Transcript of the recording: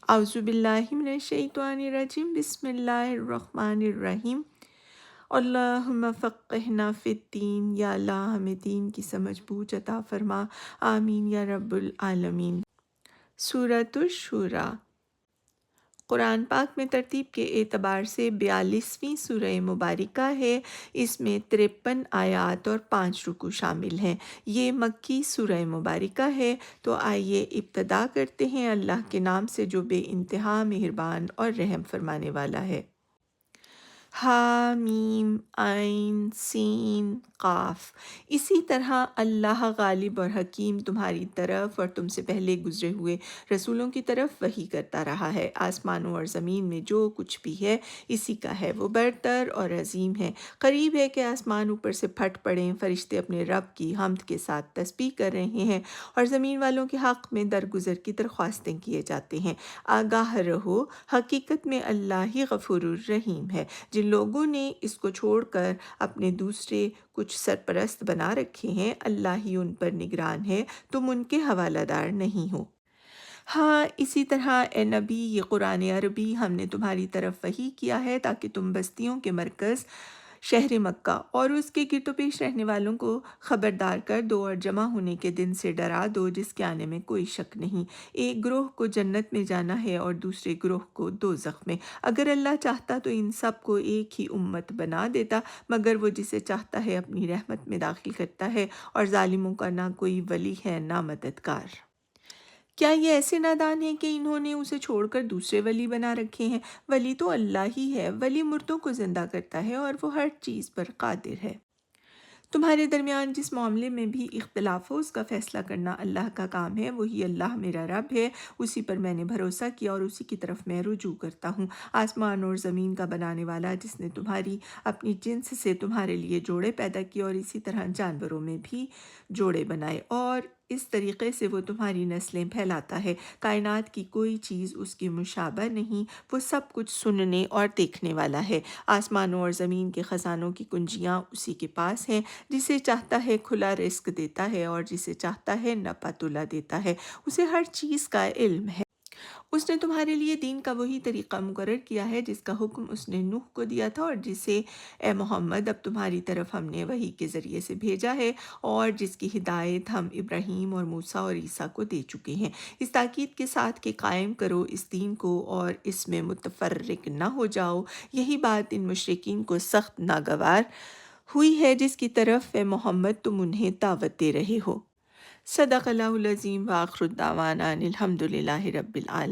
اعوذ باللہ من الشیطان الرجیم، بسم اللہ الرحمن الرحیم۔ اللہم فقہنا فی الدین، یا اللہ ہمیں دین کی سمجھ بوجھ عطا فرما، آمین یا رب العالمین۔ سورۃ الشورى قرآن پاک میں ترتیب کے اعتبار سے 42ویں سورہ مبارکہ ہے۔ اس میں 53 آیات اور 5 رکوع شامل ہیں۔ یہ مکی سورہ مبارکہ ہے۔ تو آئیے ابتدا کرتے ہیں اللہ کے نام سے جو بے انتہا مہربان اور رحم فرمانے والا ہے۔ حامیم عین سین قاف۔ اسی طرح اللہ غالب اور حکیم تمہاری طرف اور تم سے پہلے گزرے ہوئے رسولوں کی طرف وحی کرتا رہا ہے۔ آسمانوں اور زمین میں جو کچھ بھی ہے اسی کا ہے، وہ برتر اور عظیم ہے۔ قریب ہے کہ آسمان اوپر سے پھٹ پڑیں، فرشتے اپنے رب کی حمد کے ساتھ تسبیح کر رہے ہیں اور زمین والوں کے حق میں درگزر کی درخواستیں کیے جاتے ہیں۔ آگاہ رہو، حقیقت میں اللہ ہی غفور الرحیم ہے۔ جن لوگوں نے اس کو چھوڑ کر اپنے دوسرے کچھ سرپرست بنا رکھے ہیں، اللہ ہی ان پر نگران ہے، تم ان کے حوالہ دار نہیں ہو۔ ہاں اسی طرح اے نبی، یہ قرآن عربی ہم نے تمہاری طرف وحی کیا ہے تاکہ تم بستیوں کے مرکز شہر مکہ اور اس کے گرد و پیش رہنے والوں کو خبردار کر دو اور جمع ہونے کے دن سے ڈرا دو جس کے آنے میں کوئی شک نہیں۔ ایک گروہ کو جنت میں جانا ہے اور دوسرے گروہ کو دوزخ میں۔ اگر اللہ چاہتا تو ان سب کو ایک ہی امت بنا دیتا، مگر وہ جسے چاہتا ہے اپنی رحمت میں داخل کرتا ہے، اور ظالموں کا نہ کوئی ولی ہے نہ مددگار۔ کیا یہ ایسے نادان ہیں کہ انہوں نے اسے چھوڑ کر دوسرے ولی بنا رکھے ہیں؟ ولی تو اللہ ہی ہے، ولی مردوں کو زندہ کرتا ہے اور وہ ہر چیز پر قادر ہے۔ تمہارے درمیان جس معاملے میں بھی اختلاف ہو اس کا فیصلہ کرنا اللہ کا کام ہے۔ وہی اللہ میرا رب ہے، اسی پر میں نے بھروسہ کیا اور اسی کی طرف میں رجوع کرتا ہوں۔ آسمان اور زمین کا بنانے والا، جس نے تمہاری اپنی جنس سے تمہارے لیے جوڑے پیدا کیے اور اسی طرح جانوروں میں بھی جوڑے بنائے، اور اس طریقے سے وہ تمہاری نسلیں پھیلاتا ہے۔ کائنات کی کوئی چیز اس کی مشابہ نہیں، وہ سب کچھ سننے اور دیکھنے والا ہے۔ آسمانوں اور زمین کے خزانوں کی کنجیاں اسی کے پاس ہیں، جسے چاہتا ہے کھلا رزق دیتا ہے اور جسے چاہتا ہے نپا تلا دیتا ہے۔ اسے ہر چیز کا علم ہے۔ اس نے تمہارے لیے دین کا وہی طریقہ مقرر کیا ہے جس کا حکم اس نے نوح کو دیا تھا، اور جسے اے محمد اب تمہاری طرف ہم نے وحی کے ذریعے سے بھیجا ہے، اور جس کی ہدایت ہم ابراہیم اور موسیٰ اور عیسیٰ کو دے چکے ہیں، اس تاکید کے ساتھ کہ قائم کرو اس دین کو اور اس میں متفرق نہ ہو جاؤ۔ یہی بات ان مشرکین کو سخت ناگوار ہوئی ہے جس کی طرف اے محمد تم انہیں دعوت دے رہے ہو۔ صدق اللہ العظیم، وآخر دعوانا ان الحمد للہ رب العالمین۔